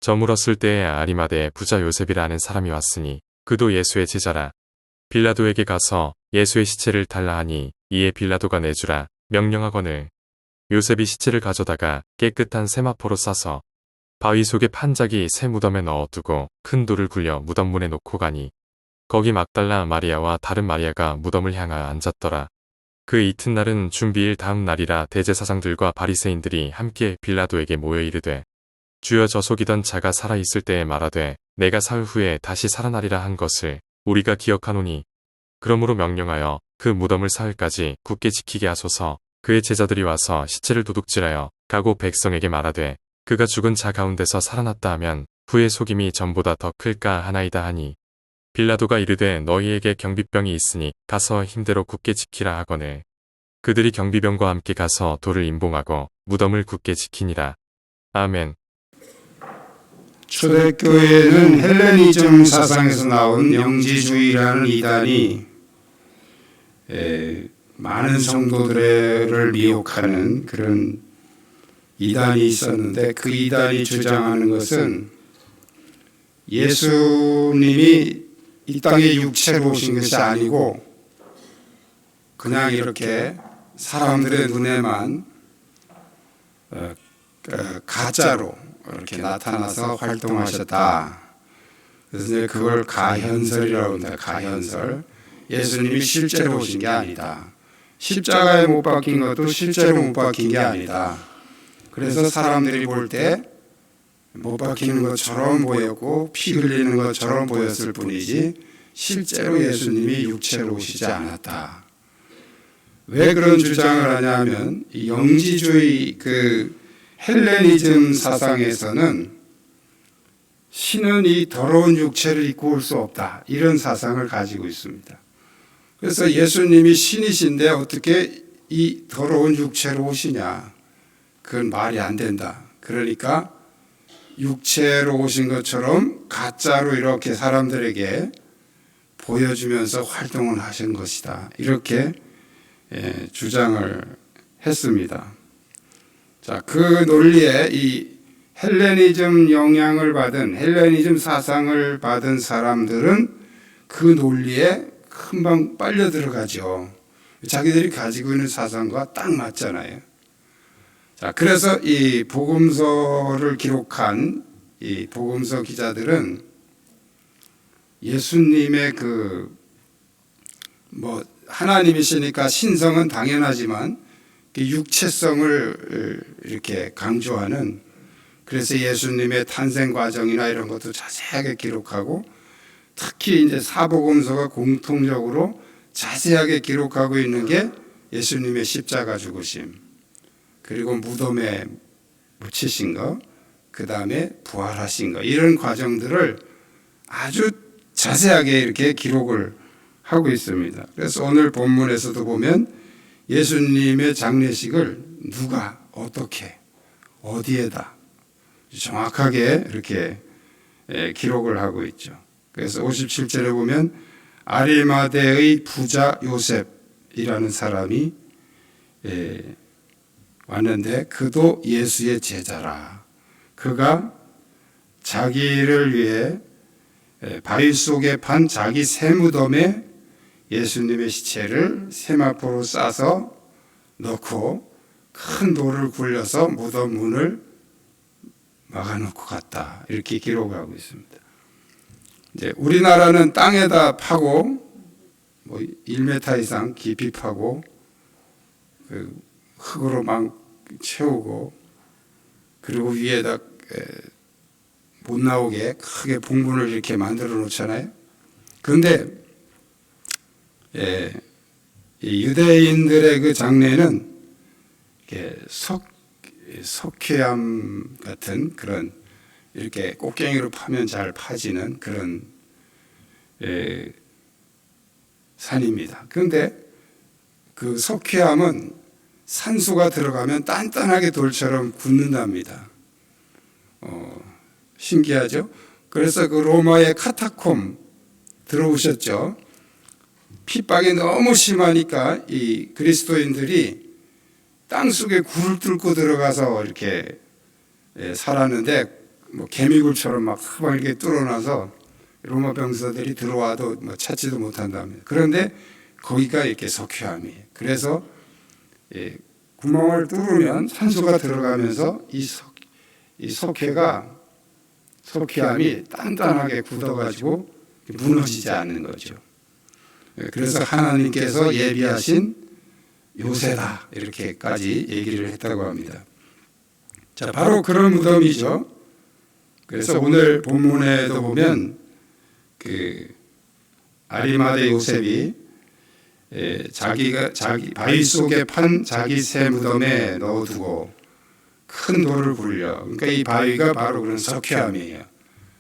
저물었을 때에 아리마대의 부자 요셉이라 하는 사람이 왔으니 그도 예수의 제자라. 빌라도에게 가서 예수의 시체를 달라 하니 이에 빌라도가 내주라 명령하거늘 요셉이 시체를 가져다가 깨끗한 세마포로 싸서 바위 속에 판자기 새 무덤에 넣어두고 큰 돌을 굴려 무덤 문에 놓고 가니 거기 막달라 마리아와 다른 마리아가 무덤을 향하여 앉았더라. 그 이튿날은 준비일 다음 날이라 대제사장들과 바리새인들이 함께 빌라도에게 모여 이르되 주여 저 속이던 자가 살아있을 때에 말하되 내가 사흘 후에 다시 살아나리라 한 것을 우리가 기억하노니 그러므로 명령하여 그 무덤을 사흘까지 굳게 지키게 하소서. 그의 제자들이 와서 시체를 도둑질하여 가고 백성에게 말하되 그가 죽은 자 가운데서 살아났다 하면 후의 속임이 전보다 더 클까 하나이다 하니 빌라도가 이르되 너희에게 경비병이 있으니 가서 힘대로 굳게 지키라 하거늘 그들이 경비병과 함께 가서 돌을 임봉하고 무덤을 굳게 지키니라. 아멘. 초대교회는 헬레니즘 사상에서 나온 영지주의라는 이단이 많은 성도들을 미혹하는 그런 이단이 있었는데, 그 이단이 주장하는 것은 예수님이 이 땅에 육체로 오신 것이 아니고 그냥 이렇게 사람들의 눈에만 가짜로 이렇게 나타나서 활동하셨다. 그래서 이제 그걸 가현설이라고 합니다. 가현설. 예수님이 실제로 오신 게 아니다. 십자가에 못 박힌 것도 실제로 못 박힌 게 아니다. 그래서 사람들이 볼 때 못 박히는 것처럼 보였고 피 흘리는 것처럼 보였을 뿐이지 실제로 예수님이 육체로 오시지 않았다. 왜 그런 주장을 하냐면 이 영지주의 그 헬레니즘 사상에서는 신은 이 더러운 육체를 입고 올 수 없다, 이런 사상을 가지고 있습니다. 그래서 예수님이 신이신데 어떻게 이 더러운 육체로 오시냐, 그건 말이 안 된다. 그러니까 육체로 오신 것처럼 가짜로 이렇게 사람들에게 보여주면서 활동을 하신 것이다, 이렇게 주장을 했습니다. 자, 그 논리에 이 헬레니즘 영향을 받은, 헬레니즘 사상을 받은 사람들은 그 논리에 금방 빨려 들어가죠. 자기들이 가지고 있는 사상과 딱 맞잖아요. 자, 그래서 이 복음서를 기록한 이 복음서 기자들은 예수님의 하나님이시니까 신성은 당연하지만 육체성을 이렇게 강조하는, 그래서 예수님의 탄생 과정이나 이런 것도 자세하게 기록하고, 특히 이제 사복음서가 공통적으로 자세하게 기록하고 있는 게 예수님의 십자가 죽으심, 그리고 무덤에 묻히신 거, 그 다음에 부활하신 거, 이런 과정들을 아주 자세하게 이렇게 기록을 하고 있습니다. 그래서 오늘 본문에서도 보면 예수님의 장례식을 누가 어떻게 어디에다 정확하게 이렇게 기록을 하고 있죠. 그래서 57절에 보면 아리마대의 부자 요셉이라는 사람이 왔는데 그도 예수의 제자라. 그가 자기를 위해 바위 속에 판 자기 새 무덤에 예수님의 시체를 세마포로 싸서 넣고 큰 돌을 굴려서 무덤 문을 막아놓고 갔다, 이렇게 기록하고 있습니다. 이제 우리나라는 땅에다 파고 1m 이상 깊이 파고 흙으로 막 채우고, 그리고 위에다 못 나오게 크게 봉분을 이렇게 만들어 놓잖아요. 그런데 유대인들의 그 장례는 이렇게 석회암 같은 그런 이렇게 꽃갱이로 파면 잘 파지는 그런 산입니다. 그런데 그 석회암은 산소가 들어가면 단단하게 돌처럼 굳는답니다. 신기하죠? 그래서 그 로마의 카타콤 들어오셨죠? 핍박이 너무 심하니까 이 그리스도인들이 땅속에 굴을 뚫고 들어가서 이렇게 살았는데 뭐 개미굴처럼 막 이렇게 뚫어놔서 로마 병사들이 들어와도 뭐 찾지도 못한답니다. 그런데 거기가 이렇게 석회암이에요. 그래서 구멍을 뚫으면 산소가 들어가면서 이 석회암이 단단하게 굳어가지고 무너지지 않는 거죠. 그래서 하나님께서 예비하신 요새다 이렇게까지 얘기를 했다고 합니다. 자, 바로 그런 무덤이죠. 그래서 오늘 본문에도 보면 그 아리마대 요셉이 자기 바위 속에 판 자기 새 무덤에 넣어두고 큰 돌을 굴려. 그러니까 이 바위가 바로 그런 석회암이에요.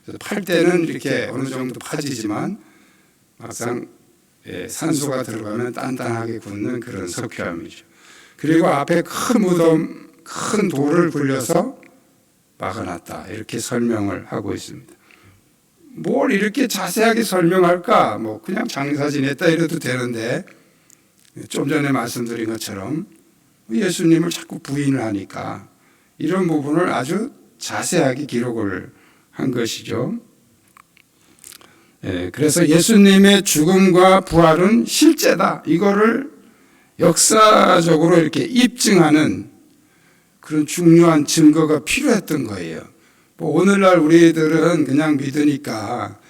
그래서 팔 때는 이렇게 어느 정도 파지지만 막상 산소가 들어가면 단단하게 굳는 그런 석회암이죠. 그리고 앞에 큰 무덤, 큰 돌을 굴려서 막아놨다. 이렇게 설명을 하고 있습니다. 뭘 이렇게 자세하게 설명할까? 뭐 그냥 장사 지냈다 이래도 되는데 좀 전에 말씀드린 것처럼 예수님을 자꾸 부인을 하니까 이런 부분을 아주 자세하게 기록을 한 것이죠. 그래서 예수님의 죽음과 부활은 실제다. 이거를 역사적으로 이렇게 입증하는 그런 중요한 증거가 필요했던 거예요. 뭐 오늘날 우리들은 그냥 믿으니까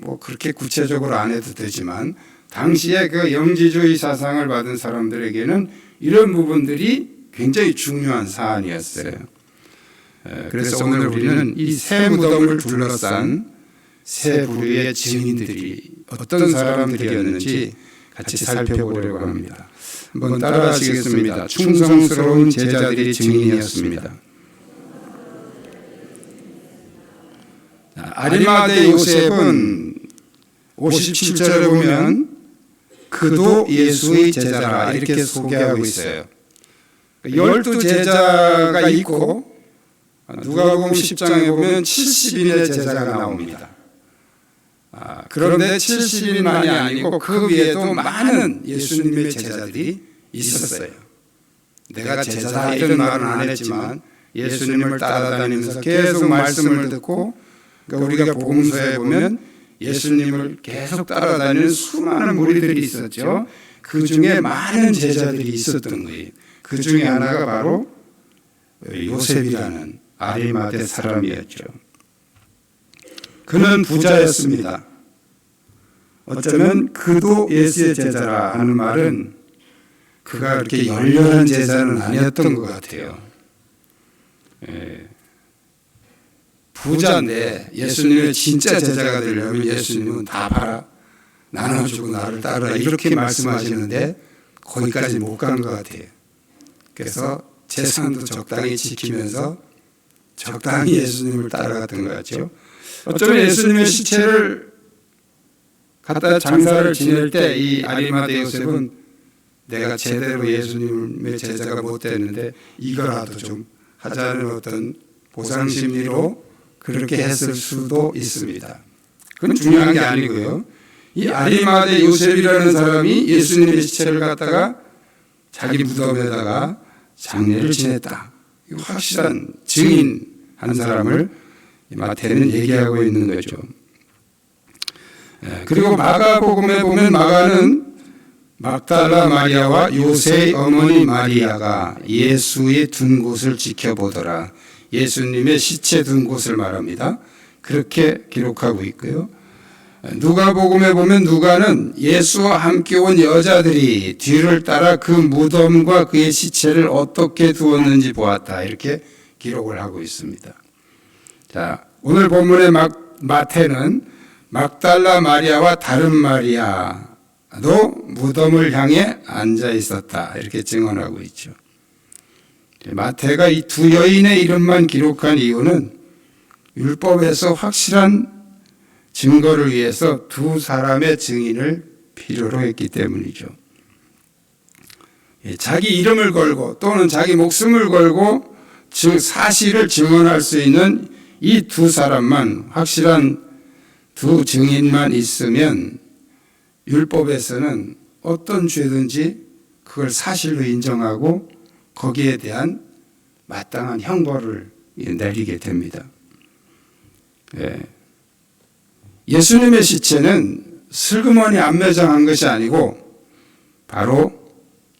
뭐 그렇게 구체적으로 안 해도 되지만 당시에 그 영지주의 사상을 받은 사람들에게는 이런 부분들이 굉장히 중요한 사안이었어요. 그래서 오늘 우리는 이 새 무덤을 둘러싼 세 부류의 증인들이 어떤 사람들이었는지 같이 살펴보려고 합니다. 한번 따라하시겠습니다. 충성스러운 제자들이 증인이었습니다. 아리마대 요셉은 57절에 보면 그도 예수의 제자라 이렇게 소개하고 있어요. 12제자가 있고 누가복음 10장에 보면 70인의 제자가 나옵니다. 그런데 70인만이 아니고 그 위에도 많은 예수님의 제자들이 있었어요. 내가 제자다 이런 말은 안 했지만 예수님을 따라다니면서 계속 말씀을 듣고 그러니까 우리가 복음서에 보면 예수님을 계속 따라다니는 수많은 무리들이 있었죠. 그 중에 많은 제자들이 있었던 거예요. 그 중에 하나가 바로 요셉이라는 아리마대 사람이었죠. 그는 부자였습니다. 어쩌면 그도 예수의 제자라 하는 말은 그가 그렇게 열렬한 제자는 아니었던 것 같아요. 부자인데 예수님의 진짜 제자가 되려면 예수님은 다 팔아 나눠주고 나를 따르라 이렇게 말씀하시는데 거기까지 못 간 것 같아요. 그래서 재산도 적당히 지키면서 적당히 예수님을 따라갔던 것 같죠. 어쩌면 예수님의 시체를 갖다 장사를 지낼 때 이 아리마대 요셉은 내가 제대로 예수님의 제자가 못 됐는데 이거라도 좀 하자는 어떤 보상 심리로 그렇게 했을 수도 있습니다. 그건 중요한 게 아니고요. 이 아리마대 요셉이라는 사람이 예수님의 시체를 갖다가 자기 무덤에다가 장례를 지냈다. 확실한 증인 한 사람을 마태는 얘기하고 있는 거죠. 그리고 마가복음에 보면 마가는 막달라 마리아와 요새의 어머니 마리아가 예수의 둔 곳을 지켜보더라. 예수님의 시체 둔 곳을 말합니다. 그렇게 기록하고 있고요. 누가복음에 보면 누가는 예수와 함께 온 여자들이 뒤를 따라 그 무덤과 그의 시체를 어떻게 두었는지 보았다. 이렇게 기록을 하고 있습니다. 자, 오늘 본문의 마태는 막달라 마리아와 다른 마리아도 무덤을 향해 앉아 있었다. 이렇게 증언하고 있죠. 마태가 이 두 여인의 이름만 기록한 이유는 율법에서 확실한 증거를 위해서 두 사람의 증인을 필요로 했기 때문이죠. 자기 이름을 걸고 또는 자기 목숨을 걸고 사실을 증언할 수 있는 이 두 사람만 확실한 두 증인만 있으면 율법에서는 어떤 죄든지 그걸 사실로 인정하고 거기에 대한 마땅한 형벌을 내리게 됩니다. 예수님의 시체는 슬그머니 안매장한 것이 아니고 바로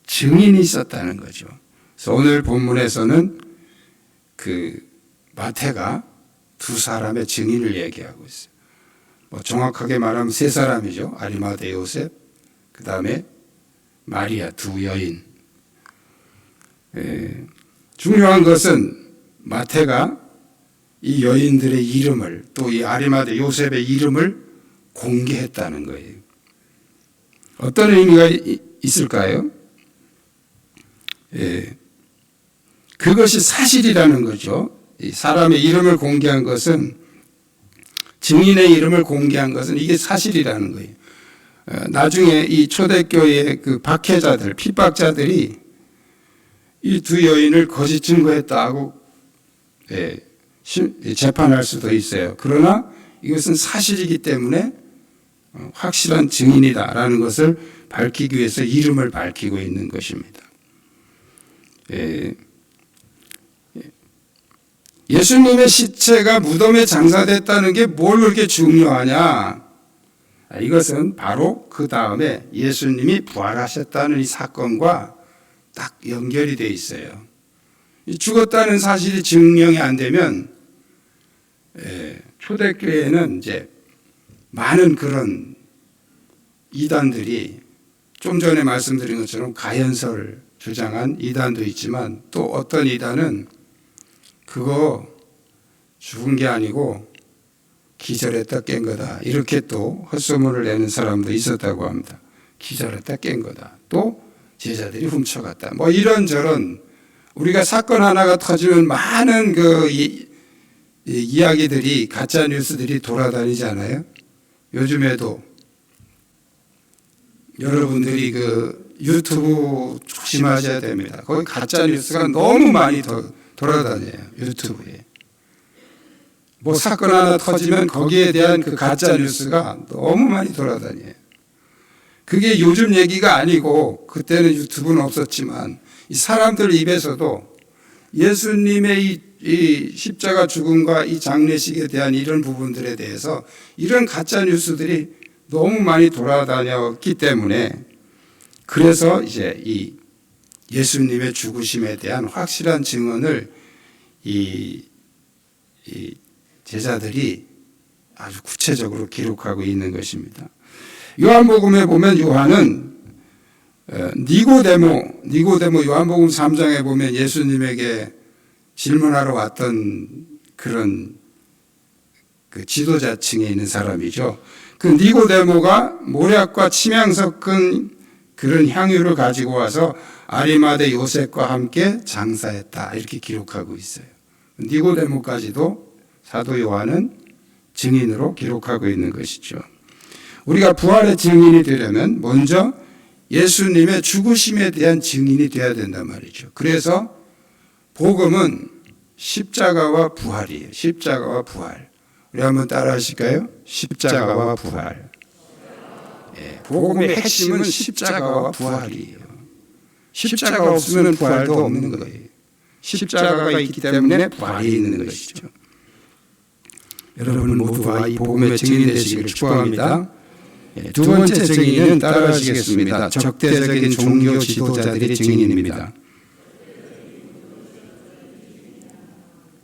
증인이 있었다는 거죠. 그래서 오늘 본문에서는 그 마태가 두 사람의 증인을 얘기하고 있어요. 정확하게 말하면 세 사람이죠. 아리마대 요셉, 그 다음에 마리아, 두 여인. 중요한 것은 마태가 이 여인들의 이름을, 또 이 아리마대 요셉의 이름을 공개했다는 거예요. 어떤 의미가 있을까요? 그것이 사실이라는 거죠. 이 사람의 이름을 공개한 것은, 증인의 이름을 공개한 것은 이게 사실이라는 거예요. 나중에 이 초대교회의 그 박해자들, 핍박자들이 이 두 여인을 거짓 증거했다고 재판할 수도 있어요. 그러나 이것은 사실이기 때문에 확실한 증인이다라는 것을 밝히기 위해서 이름을 밝히고 있는 것입니다. 예수님의 시체가 무덤에 장사됐다는 게 뭘 그렇게 중요하냐? 이것은 바로 그 다음에 예수님이 부활하셨다는 이 사건과 딱 연결이 되어 있어요. 죽었다는 사실이 증명이 안 되면 초대교회는 이제 많은 그런 이단들이, 좀 전에 말씀드린 것처럼 가현설 주장한 이단도 있지만, 또 어떤 이단은 그거 죽은 게 아니고 기절했다 깬 거다, 이렇게 또 헛소문을 내는 사람도 있었다고 합니다. 기절했다 깬 거다, 또 제자들이 훔쳐갔다, 이런저런, 우리가 사건 하나가 터지면 많은 그 이야기들이, 가짜 뉴스들이 돌아다니잖아요. 요즘에도 여러분들이 그 유튜브 조심하셔야 됩니다. 거기 가짜 뉴스가 너무 많이 돌아다녀요. 유튜브에. 사건 하나 터지면 거기에 대한 그 가짜 뉴스가 너무 많이 돌아다녀요. 그게 요즘 얘기가 아니고, 그때는 유튜브는 없었지만 이 사람들 입에서도 예수님의 이 십자가 죽음과 이 장례식에 대한 이런 부분들에 대해서 이런 가짜 뉴스들이 너무 많이 돌아다녔기 때문에, 그래서 이제 이 예수님의 죽으심에 대한 확실한 증언을 이 제자들이 아주 구체적으로 기록하고 있는 것입니다. 요한복음에 보면 요한은 니고데모 요한복음 3장에 보면 예수님에게 질문하러 왔던 그런 그 지도자층에 있는 사람이죠. 그 니고데모가 모략과 침향 섞은 그런 향유를 가지고 와서 아리마대 요셉과 함께 장사했다, 이렇게 기록하고 있어요. 니고데모까지도 사도 요한은 증인으로 기록하고 있는 것이죠. 우리가 부활의 증인이 되려면 먼저 예수님의 죽으심에 대한 증인이 되어야 된단 말이죠. 그래서 복음은 십자가와 부활이에요. 십자가와 부활. 우리 한번 따라 하실까요? 십자가와 부활. 복음의 핵심은 십자가와 부활이에요. 십자가 없으면 부활도 없는 거예요. 십자가가 있기 때문에 부활이 있는 것이죠. 여러분 모두가 이 복음의 증인 되시기를 축복합니다. 두 번째 증인은 따라하시겠습니다. 적대적인 종교 지도자들의 증인입니다.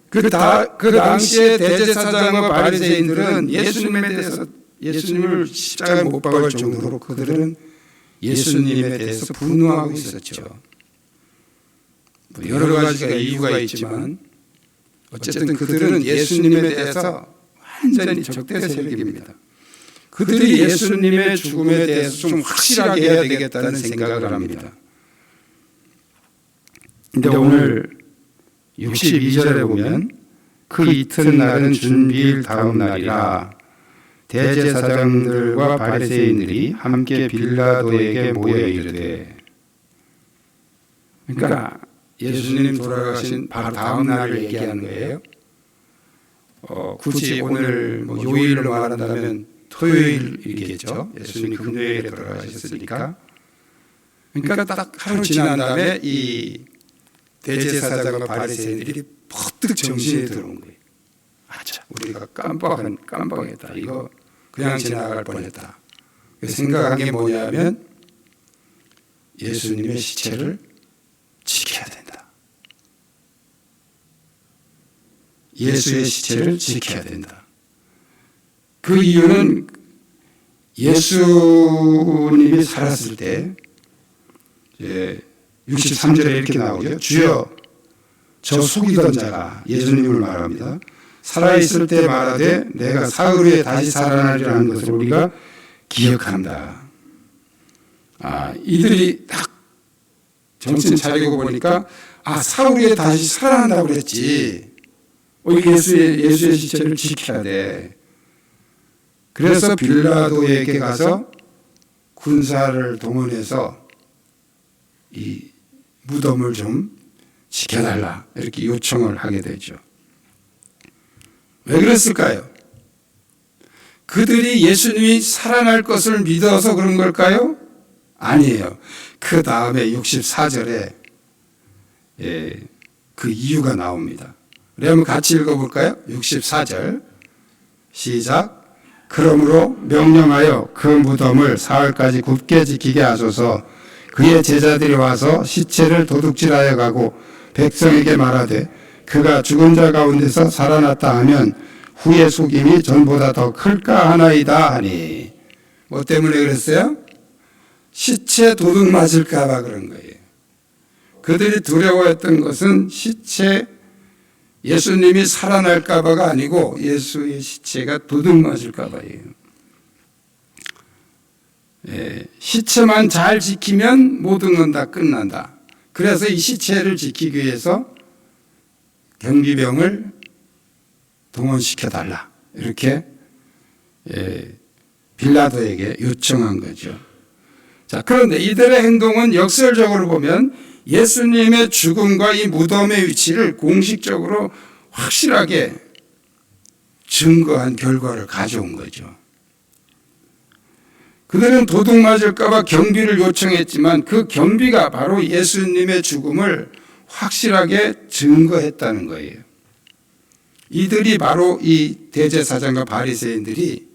그 당시에 대제사장과 바리새인들은 예수님에 대해서, 예수님을 십자가에 못 박을 정도로 그들은 예수님에 대해서 분노하고 있었죠. 여러 가지가 이유가 있지만 어쨌든 그들은 예수님에 대해서 완전히 적대 세력입니다. 그들이 예수님의 죽음에 대해서 좀 확실하게 해야 되겠다는 생각을 합니다. 그런데 오늘 62절에 보면 그 이튿날은 준비일 다음 날이라 대제사장들과 바리새인들이 함께 빌라도에게 모여 이르되, 그러니까 예수님 돌아가신 바로 다음 날을 얘기하는 거예요. 굳이 오늘 요일로 말한다면 토요일이겠죠. 예수님이 금요일에 돌아가셨으니까. 그러니까 딱 하루 지난 다음에 이 대제사장과 바리새인들이 퍼뜩 정신이 들어온 거예요. 아차, 우리가 깜빡했다. 이거 그냥 지나갈 뻔했다. 생각한 게 뭐냐면 예수님의 시체를 지켜야 된다. 예수의 시체를 지켜야 된다. 그 이유는 예수님이 살았을 때 63절에 이렇게 나오죠. 주여, 저 속이던 자가, 예수님을 말합니다, 살아있을 때 말하되 내가 사흘 후에 다시 살아나리라는 것을 우리가 기억한다. 이들이 딱 정신 차리고 보니까 사흘 후에 다시 살아난다고 그랬지. 예수의 시체를 지켜야 돼. 그래서 빌라도에게 가서 군사를 동원해서 이 무덤을 좀 지켜달라 이렇게 요청을 하게 되죠. 왜 그랬을까요? 그들이 예수님이 살아날 것을 믿어서 그런 걸까요? 아니에요. 그 다음에 64절에 그 이유가 나옵니다. 우리 한번 같이 읽어볼까요? 64절 시작. 그러므로 명령하여 그 무덤을 사흘까지 굳게 지키게 하소서. 그의 제자들이 와서 시체를 도둑질하여 가고 백성에게 말하되 그가 죽은 자 가운데서 살아났다 하면 후의 속임이 전보다 더 클까 하나이다 하니. 뭐 때문에 그랬어요? 시체 도둑 맞을까 봐 그런 거예요. 그들이 두려워했던 것은 예수님이 살아날까 봐가 아니고 예수의 시체가 도둑 맞을까 봐예요. 시체만 잘 지키면 모든 건 다 끝난다. 그래서 이 시체를 지키기 위해서 경비병을 동원시켜달라. 이렇게 빌라도에게 요청한 거죠. 자, 그런데 이들의 행동은 역설적으로 보면 예수님의 죽음과 이 무덤의 위치를 공식적으로 확실하게 증거한 결과를 가져온 거죠. 그들은 도둑 맞을까 봐 경비를 요청했지만 그 경비가 바로 예수님의 죽음을 확실하게 증거했다는 거예요. 이들이 바로 이 대제사장과 바리새인들이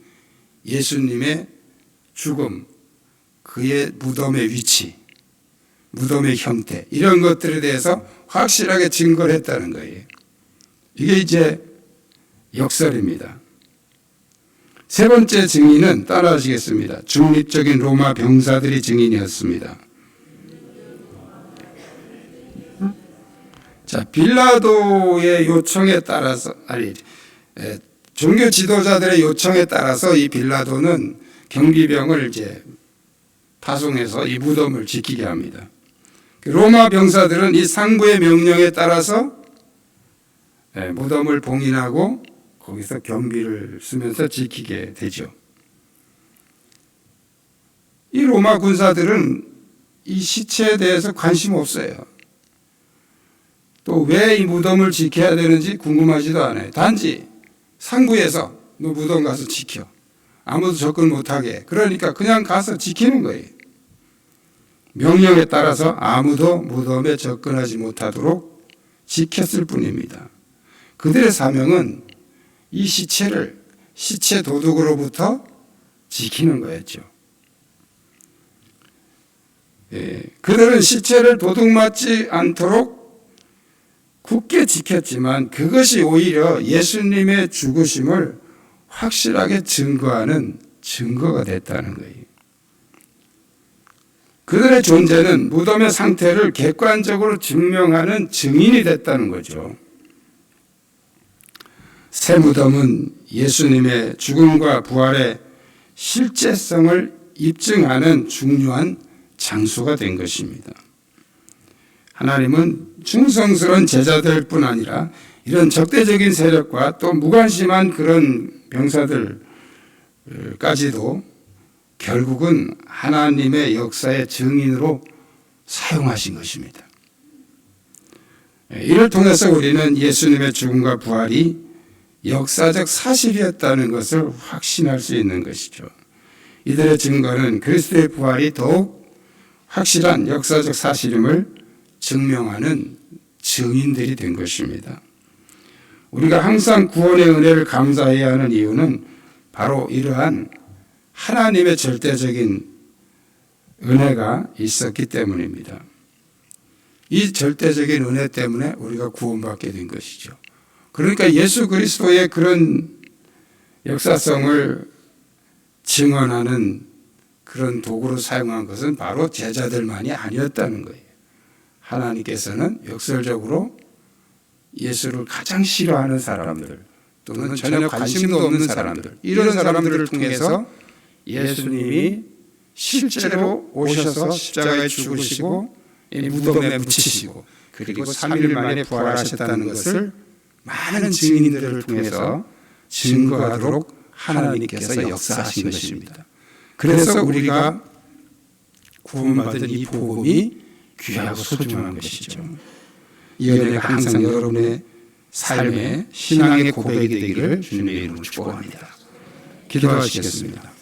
예수님의 죽음, 그의 무덤의 위치, 무덤의 형태, 이런 것들에 대해서 확실하게 증거를 했다는 거예요. 이게 이제 역설입니다. 세 번째 증인은 따라하시겠습니다. 중립적인 로마 병사들이 증인이었습니다. 자, 빌라도의 요청에 따라서, 종교 지도자들의 요청에 따라서 이 빌라도는 경비병을 이제 파송해서 이 무덤을 지키게 합니다. 로마 병사들은 이 상부의 명령에 따라서 무덤을 봉인하고 거기서 경비를 쓰면서 지키게 되죠. 이 로마 군사들은 이 시체에 대해서 관심 없어요. 또 왜 이 무덤을 지켜야 되는지 궁금하지도 않아요. 단지 상부에서 너 무덤 가서 지켜. 아무도 접근 못하게. 그러니까 그냥 가서 지키는 거예요. 명령에 따라서 아무도 무덤에 접근하지 못하도록 지켰을 뿐입니다. 그들의 사명은 이 시체를 시체 도둑으로부터 지키는 거였죠. 그들은 시체를 도둑 맞지 않도록 굳게 지켰지만 그것이 오히려 예수님의 죽으심을 확실하게 증거하는 증거가 됐다는 거예요. 그들의 존재는 무덤의 상태를 객관적으로 증명하는 증인이 됐다는 거죠. 새 무덤은 예수님의 죽음과 부활의 실제성을 입증하는 중요한 장소가 된 것입니다. 하나님은 충성스러운 제자들 뿐 아니라 이런 적대적인 세력과 또 무관심한 그런 병사들까지도 결국은 하나님의 역사의 증인으로 사용하신 것입니다. 이를 통해서 우리는 예수님의 죽음과 부활이 역사적 사실이었다는 것을 확신할 수 있는 것이죠. 이들의 증거는 그리스도의 부활이 더욱 확실한 역사적 사실임을 증명하는 증인들이 된 것입니다. 우리가 항상 구원의 은혜를 감사해야 하는 이유는 바로 이러한 하나님의 절대적인 은혜가 있었기 때문입니다. 이 절대적인 은혜 때문에 우리가 구원받게 된 것이죠. 그러니까 예수 그리스도의 그런 역사성을 증언하는 그런 도구로 사용한 것은 바로 제자들만이 아니었다는 거예요. 하나님께서는 역설적으로 예수를 가장 싫어하는 사람들 또는 전혀 관심도 없는 사람들, 이런 사람들을 통해서 예수님이 실제로 오셔서 십자가에 죽으시고 무덤에 묻히시고 그리고 3일 만에 부활하셨다는 것을 많은 증인들을 통해서 증거하도록 하나님께서 역사하신 것입니다. 그래서 우리가 구원받은 이 복음이 귀하고 소중한 것이죠. 이 은혜가 항상 여러분의 삶의 신앙의 고백이 되기를 주님의 이름으로 축복합니다. 기도하시겠습니다.